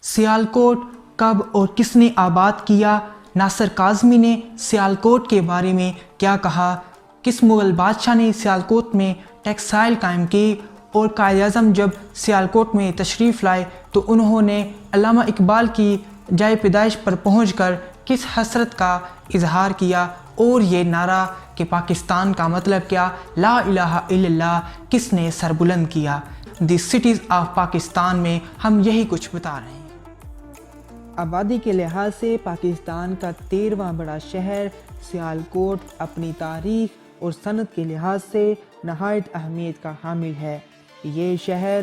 سیالکوٹ کب اور کس نے آباد کیا؟ ناصر کاظمی نے سیالکوٹ کے بارے میں کیا کہا؟ کس مغل بادشاہ نے سیالکوٹ میں ٹیکسٹائل قائم کی؟ اور قائد اعظم جب سیالکوٹ میں تشریف لائے تو انہوں نے علامہ اقبال کی جائے پیدائش پر پہنچ کر کس حسرت کا اظہار کیا؟ اور یہ نعرہ کہ پاکستان کا مطلب کیا، لا الہ الا اللہ، کس نے سر بلند کیا؟ دی سٹیز آف پاکستان میں ہم یہی کچھ بتا رہے ہیں۔ آبادی کے لحاظ سے پاکستان کا 13واں بڑا شہر سیالکوٹ اپنی تاریخ اور صنعت کے لحاظ سے نہایت اہمیت کا حامل ہے۔ یہ شہر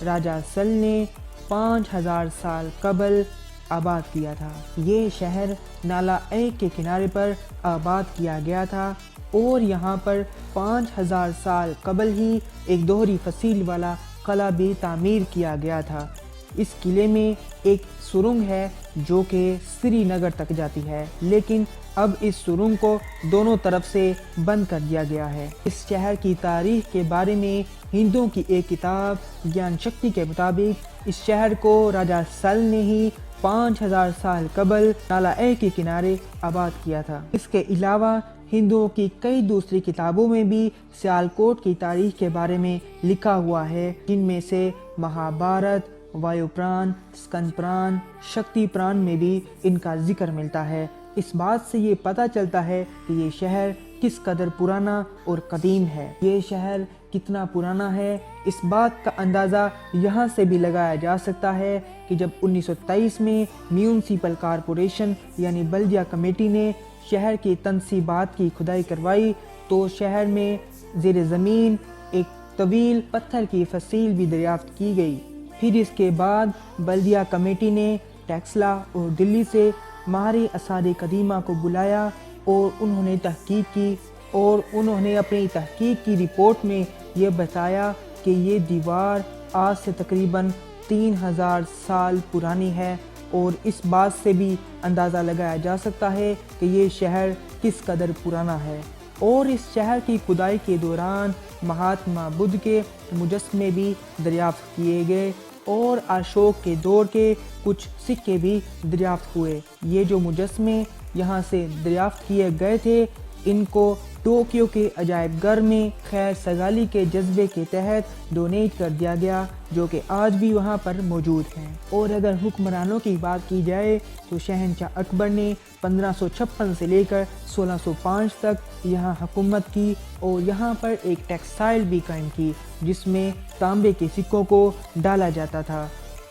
راجہ سل نے 5000 سال قبل آباد کیا تھا۔ یہ شہر نالہ ایک کے کنارے پر آباد کیا گیا تھا اور یہاں پر 5000 سال قبل ہی ایک دوہری فصیل والا قلعہ بھی تعمیر کیا گیا تھا۔ اس قلعے میں ایک سرنگ ہے جو کہ سری نگر تک جاتی ہے، لیکن اب اس سرنگ کو دونوں طرف سے بند کر دیا گیا ہے۔ اس شہر کی تاریخ کے بارے میں ہندوؤں کی ایک کتاب گیان شکتی کے مطابق اس شہر کو راجہ سل نے ہی 5000 سال قبل نالہ ایک کے کنارے آباد کیا تھا۔ اس کے علاوہ ہندوؤں کی کئی دوسری کتابوں میں بھی سیالکوٹ کی تاریخ کے بارے میں لکھا ہوا ہے، جن میں سے مہابھارت، وایو پران، سکند پران، شکتی پران میں بھی ان کا ذکر ملتا ہے۔ اس بات سے یہ پتہ چلتا ہے کہ یہ شہر کس قدر پرانا اور قدیم ہے۔ یہ شہر کتنا پرانا ہے، اس بات کا اندازہ یہاں سے بھی لگایا جا سکتا ہے کہ جب 1923 میں میونسپل کارپوریشن یعنی بلدیہ کمیٹی نے شہر کی تنصیبات کی کھدائی کروائی تو شہر میں زیر زمین ایک طویل پتھر کی فصیل بھی دریافت کی گئی۔ پھر اس کے بعد بلدیہ کمیٹی نے ٹیکسلا اور دلی سے ماہر آثار قدیمہ کو بلایا اور انہوں نے تحقیق کی اور انہوں نے اپنی تحقیق کی رپورٹ میں یہ بتایا کہ یہ دیوار آج سے تقریباً 3000 سال پرانی ہے، اور اس بات سے بھی اندازہ لگایا جا سکتا ہے کہ یہ شہر کس قدر پرانا ہے۔ اور اس شہر کی کھدائی کے دوران مہاتما بدھ کے مجسمے بھی دریافت کیے گئے اور اشوک کے دور کے کچھ سکے بھی دریافت ہوئے۔ یہ جو مجسمے یہاں سے دریافت کیے گئے تھے، ان کو ٹوکیو کے عجائب گھر میں خیر سگالی کے جذبے کے تحت ڈونیٹ کر دیا گیا، جو کہ آج بھی وہاں پر موجود ہیں۔ اور اگر حکمرانوں کی بات کی جائے تو شہنشاہ اکبر نے 1556 سے لے کر 1605 تک یہاں حکومت کی اور یہاں پر ایک ٹیکسٹائل بھی قائم کی جس میں تانبے کے سکوں کو ڈالا جاتا تھا۔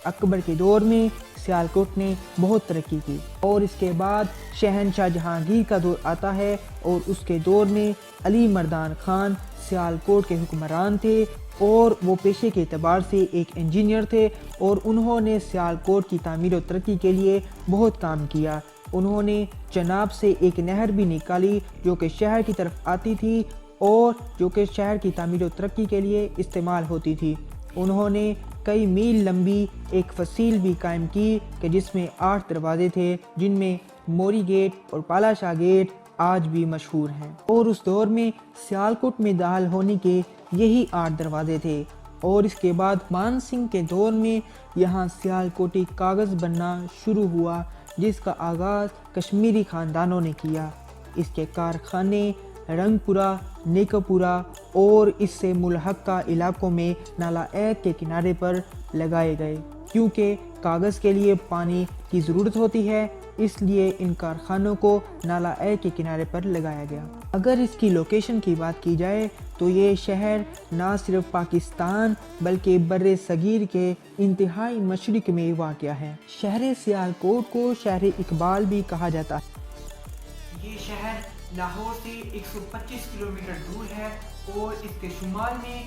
اکبر کے دور میں سیالکوٹ نے بہت ترقی کی، اور اس کے بعد شہنشاہ جہانگیر کا دور آتا ہے اور اس کے دور میں علی مردان خان سیالکوٹ کے حکمران تھے، اور وہ پیشے کے اعتبار سے ایک انجینئر تھے اور انہوں نے سیالکوٹ کی تعمیر و ترقی کے لیے بہت کام کیا۔ انہوں نے چناب سے ایک نہر بھی نکالی جو کہ شہر کی طرف آتی تھی اور جو کہ شہر کی تعمیر و ترقی کے لیے استعمال ہوتی تھی۔ انہوں نے کئی میل لمبی ایک فصیل بھی قائم کی کہ جس میں 8 دروازے تھے، جن میں موری گیٹ اور پالا شاہ گیٹ آج بھی مشہور ہیں۔ اور اس دور میں سیالکوٹ میں داخل ہونے کے یہی 8 دروازے تھے۔ اور اس کے بعد مان سنگھ کے دور میں یہاں سیالکوٹی کاغذ بننا شروع ہوا، جس کا آغاز کشمیری خاندانوں نے کیا۔ اس کے کارخانے رنگ پورہ، نیکپورہ اور اس سے ملحقہ علاقوں میں نالہ ایک کے کنارے پر لگائے گئے۔ کیونکہ کاغذ کے لیے پانی کی ضرورت ہوتی ہے، اس لیے ان کارخانوں کو نالہ ایک کے کنارے پر لگایا گیا۔ اگر اس کی لوکیشن کی بات کی جائے تو یہ شہر نہ صرف پاکستان بلکہ بر صغیر کے انتہائی مشرق میں واقع ہے۔ شہر سیالکوٹ کو شہر اقبال بھی کہا جاتا ہے۔ یہ شہر لاہور سے 125 کلومیٹر دور ہے اور اس کے شمال میں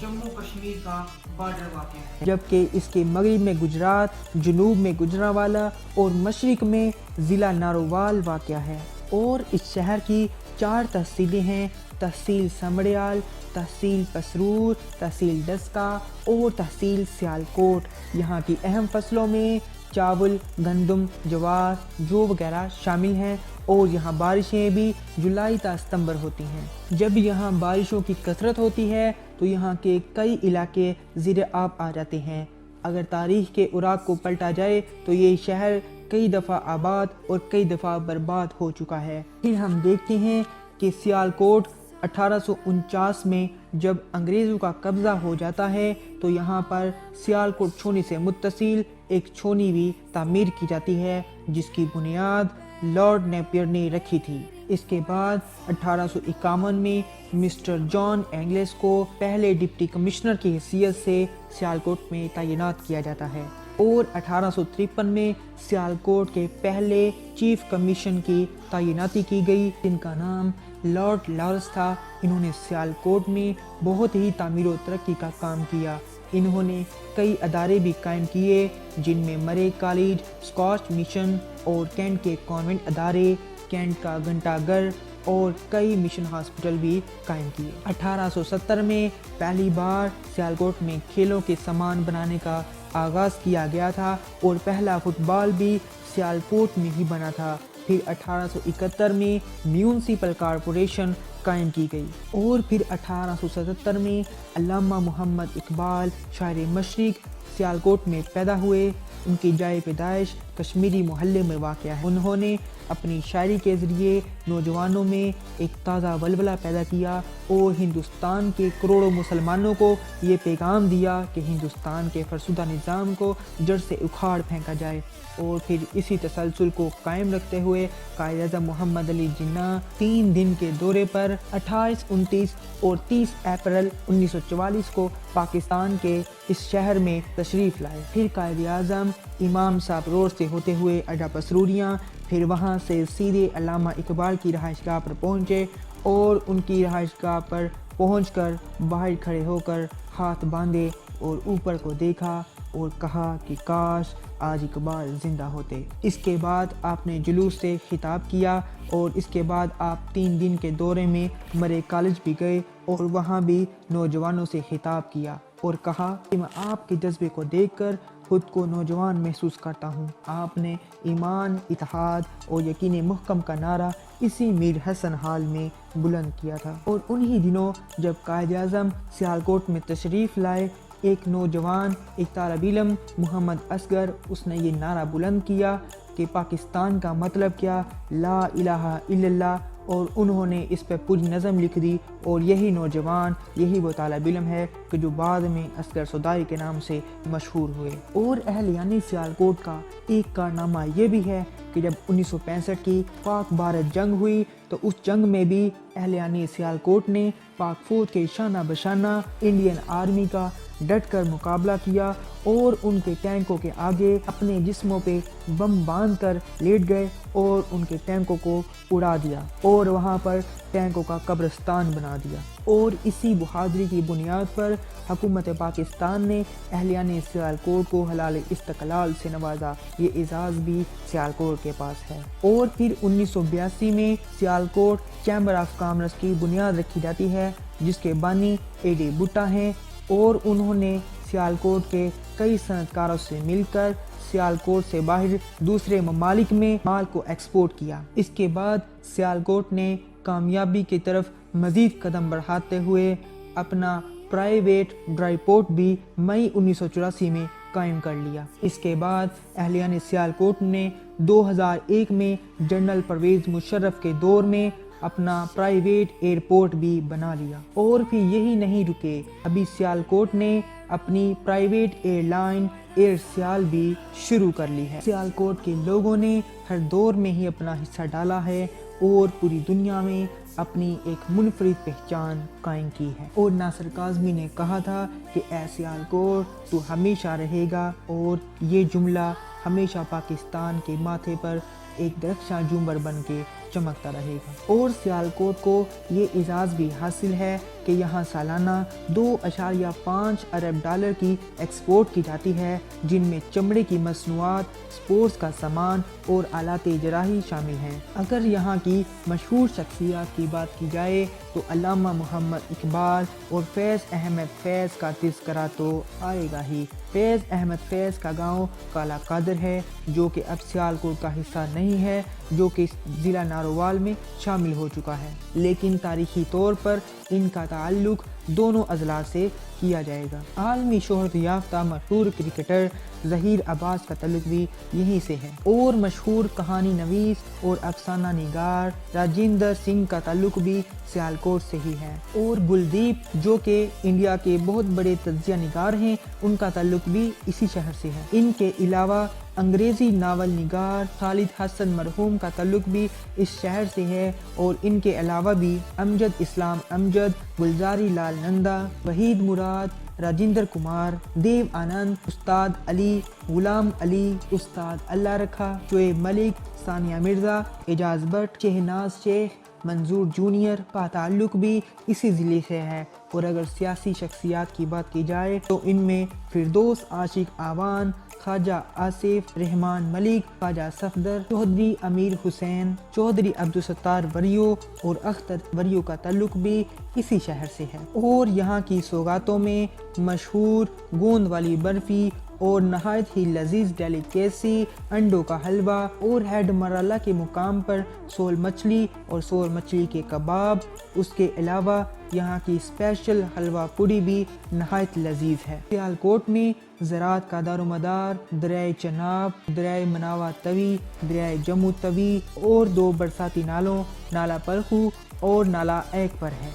جموں کشمیر کا بارڈر واقع ہے، جبکہ اس کے مغرب میں گجرات، جنوب میں گجرانوالہ اور مشرق میں ضلع نارووال واقع ہے۔ اور اس شہر کی 4 تحصیلیں ہیں: تحصیل سمڑیال، تحصیل پسرور، تحصیل ڈسکہ اور تحصیل سیالکوٹ۔ یہاں کی اہم فصلوں میں چاول، گندم، جوار، جو وغیرہ شامل ہیں، اور یہاں بارشیں بھی جولائی تا ستمبر ہوتی ہیں۔ جب یہاں بارشوں کی کثرت ہوتی ہے تو یہاں کے کئی علاقے زیر آب آ جاتے ہیں۔ اگر تاریخ کے اوراق کو پلٹا جائے تو یہ شہر کئی دفعہ آباد اور کئی دفعہ برباد ہو چکا ہے۔ پھر ہم دیکھتے ہیں کہ سیالکوٹ 1849 میں جب انگریزوں کا قبضہ ہو جاتا ہے تو یہاں پر سیالکوٹ چھونی سے متصل ایک چھونی بھی تعمیر کی جاتی ہے جس کی بنیاد لارڈ نیپیر نے رکھی تھی۔ اس کے بعد 1851 میں مسٹر جان انگلس کو پہلے ڈپٹی کمشنر کی حیثیت سے سیالکوٹ میں تعینات کیا جاتا ہے اور 1853 میں سیالکوٹ کے پہلے چیف کمیشن کی تعیناتی کی گئی جن کا نام لارڈ لارنس تھا۔ انہوں نے سیالکوٹ میں بہت ہی تعمیر و ترقی کا کام کیا۔ انہوں نے کئی ادارے بھی قائم کیے جن میں مرے کالج، اسکاچ مشن اور کینٹ کے کانوینٹ ادارے، کینٹ کا گھنٹہ گھر اور کئی مشن ہاسپٹل بھی قائم کیے۔ 1870 میں پہلی بار سیالکوٹ میں کھیلوں کے سامان بنانے کا آغاز کیا گیا تھا اور پہلا فٹ بال بھی سیالکوٹ میں ہی بنا تھا۔ پھر 1871 میں میونسپل کارپوریشن قائم کی گئی اور پھر 1877 میں علامہ محمد اقبال شاعر مشرق سیالکوٹ میں پیدا ہوئے۔ ان کی جائے پیدائش کشمیری محلے میں واقع ہے۔ انہوں نے اپنی شاعری کے ذریعے نوجوانوں میں ایک تازہ ولولہ پیدا کیا اور ہندوستان کے کروڑوں مسلمانوں کو یہ پیغام دیا کہ ہندوستان کے فرسودہ نظام کو جڑ سے اکھاڑ پھینکا جائے۔ اور پھر اسی تسلسل کو قائم رکھتے ہوئے قائد اعظم محمد علی جناح 3 دن کے دورے پر 28، 29 اور 30 اپریل 1944 کو پاکستان کے اس شہر میں تشریف لائے۔ پھر قائد اعظم امام صاحب روڈ سے ہوتے ہوئے اڈا پسروریاں، پھر وہاں سے سیدھے علامہ اقبال کی رہائش گاہ پر پہنچے اور ان کی رہائش گاہ پر پہنچ کر باہر کھڑے ہو کر ہاتھ باندھے اور اوپر کو دیکھا اور کہا کہ کاش آج اقبال زندہ ہوتے۔ اس کے بعد آپ نے جلوس سے خطاب کیا اور اس کے بعد آپ 3 دن کے دورے میں مرے کالج بھی گئے اور وہاں بھی نوجوانوں سے خطاب کیا اور کہا کہ میں آپ کے جذبے کو دیکھ کر خود کو نوجوان محسوس کرتا ہوں۔ آپ نے ایمان، اتحاد اور یقین محکم کا نعرہ اسی میر حسن ہال میں بلند کیا تھا۔ اور انہی دنوں جب قائد اعظم سیالکوٹ میں تشریف لائے، ایک نوجوان، ایک طالب علم محمد اصغر، اس نے یہ نعرہ بلند کیا کہ پاکستان کا مطلب کیا، لا الہ الا اللہ، اور انہوں نے اس پہ پوری نظم لکھ دی اور یہی نوجوان، یہی وہ طالب علم ہے کہ جو بعد میں اصغر صدائی کے نام سے مشہور ہوئے۔ اور اہلیان سیالکوٹ کا ایک کارنامہ یہ بھی ہے کہ جب 1965 کی پاک بھارت جنگ ہوئی تو اس جنگ میں بھی اہلیان سیالکوٹ نے پاک فوج کے شانہ بشانہ انڈین آرمی کا ڈٹ کر مقابلہ کیا اور ان کے ٹینکوں کے آگے اپنے جسموں پہ بم باندھ کر لیٹ گئے اور ان کے ٹینکوں کو اڑا دیا اور وہاں پر ٹینکوں کا قبرستان بنا دیا۔ اور اسی بہادری کی بنیاد پر حکومت پاکستان نے اہلیان سیالکوٹ کو حلال استقلال سے نوازا۔ یہ اعزاز بھی سیالکوٹ کے پاس ہے۔ اور پھر 1982 میں سیالکوٹ چیمبر آف کامرس کی بنیاد رکھی جاتی ہے جس کے بانی اے ڈی بھٹا ہیں اور انہوں نے سیالکوٹ کے کئی صنعت کاروں سے مل کر سیالکوٹ سے باہر دوسرے ممالک میں مال کو ایکسپورٹ کیا۔ اس کے بعد سیالکوٹ نے کامیابی کی طرف مزید قدم بڑھاتے ہوئے اپنا پرائیویٹ ڈرائی پورٹ بھی مئی 1984 میں قائم کر لیا۔ اس کے بعد اہلیان سیالکوٹ نے 2001 میں جنرل پرویز مشرف کے دور میں اپنا پرائیویٹ ایئرپورٹ بھی بنا لیا۔ اور پھر یہی نہیں رکے، ابھی سیالکوٹ نے اپنی پرائیویٹ ایئر لائن ایئر سیال بھی شروع کر لی ہے۔ سیالکوٹ کے لوگوں نے ہر دور میں ہی اپنا حصہ ڈالا ہے اور پوری دنیا میں اپنی ایک منفرد پہچان قائم کی ہے۔ اور ناصر کاظمی نے کہا تھا کہ اے سیالکوٹ تو ہمیشہ رہے گا، اور یہ جملہ ہمیشہ پاکستان کے ماتھے پر ایک درخشاں جھومر بن کے چمکتا رہے گا۔ اور سیالکوٹ کو یہ اعزاز بھی حاصل ہے کہ یہاں سالانہ 2.5 ارب ڈالر کی ایکسپورٹ کی جاتی ہے، جن میں چمڑے کی مصنوعات، سپورٹس کا سامان اور آلات جراحی شامل ہیں۔ اگر یہاں کی مشہور شخصیات کی بات کی جائے تو علامہ محمد اقبال اور فیض احمد فیض کا تذکرہ تو آئے گا ہی۔ فیض احمد فیض کا گاؤں کالا قادر ہے جو کہ اب سیالکوٹ کا حصہ نہیں ہے، جو کہ ضلع نارووال میں شامل ہو چکا ہے، لیکن تاریخی طور پر ان کا تعلق دونوں اضلاع سے کیا جائے گا۔ عالمی شہرت یافتہ مشہور کرکٹر ظہیر عباس کا تعلق بھی یہیں سے ہے، اور مشہور کہانی نویس اور افسانہ نگار راجندر سنگھ کا تعلق بھی سیالکوٹ سے ہی ہے، اور گلدیپ جو کہ انڈیا کے بہت بڑے تجزیہ نگار ہیں، ان کا تعلق بھی اسی شہر سے ہے۔ ان کے علاوہ انگریزی ناول نگار خالد حسن مرحوم کا تعلق بھی اس شہر سے ہے، اور ان کے علاوہ بھی امجد اسلام امجد، گلزاری لال نندا، وحید مراد، راجندر کمار، دیو آنند، استاد علی، غلام علی، استاد اللہ رکھا، شعیب ملک، ثانیہ مرزا، اعجاز but, Shahnaz Sheikh, Manzoor junior کا تعلق بھی اسی ضلع سے ہے۔ اور اگر سیاسی شخصیات کی بات کی جائے تو ان میں فردوس عاشق آوان، خواجہ آصف رحمان ملک، خواجہ صفدر، چودھری امیر حسین، چودھری عبدالستار وریو اور اختر وریو کا تعلق بھی اسی شہر سے ہے۔ اور یہاں کی سوغاتوں میں مشہور گوند والی برفی اور نہایت ہی لذیذ ڈیلیکیسی انڈوں کا حلوہ، اور ہیڈ مرالا کے مقام پر سول مچھلی اور سول مچھلی کے کباب، اس کے علاوہ یہاں کی اسپیشل حلوہ پوری بھی نہایت لذیذ ہے۔ سیالکوٹ میں زراعت کا دار و مدار دریائے چناب، دریائے مناوا توی، دریائے جموں توی اور دو برساتی نالوں نالا پرخو اور نالا ایک پر ہے۔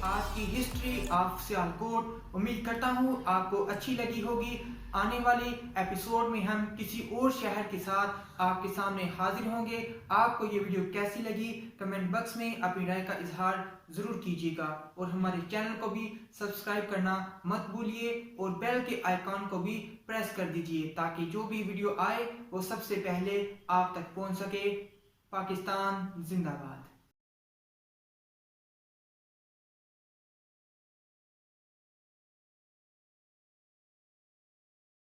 آج کی ہسٹری آف سیالکوٹ امید کرتا ہوں آپ کو اچھی لگی ہوگی۔ آنے والے ایپیسوڈ میں ہم کسی اور شہر کے ساتھ آپ کے سامنے حاضر ہوں گے۔ آپ کو یہ ویڈیو کیسی لگی کمنٹ باکس میں اپنی رائے کا اظہار ضرور کیجیے گا، اور ہمارے چینل کو بھی سبسکرائب کرنا مت بھولیے، اور بیل کے آئیکن کو بھی پریس کر دیجیے تاکہ جو بھی ویڈیو آئے وہ سب سے پہلے آپ تک پہنچ سکے۔ پاکستان زندہ باد۔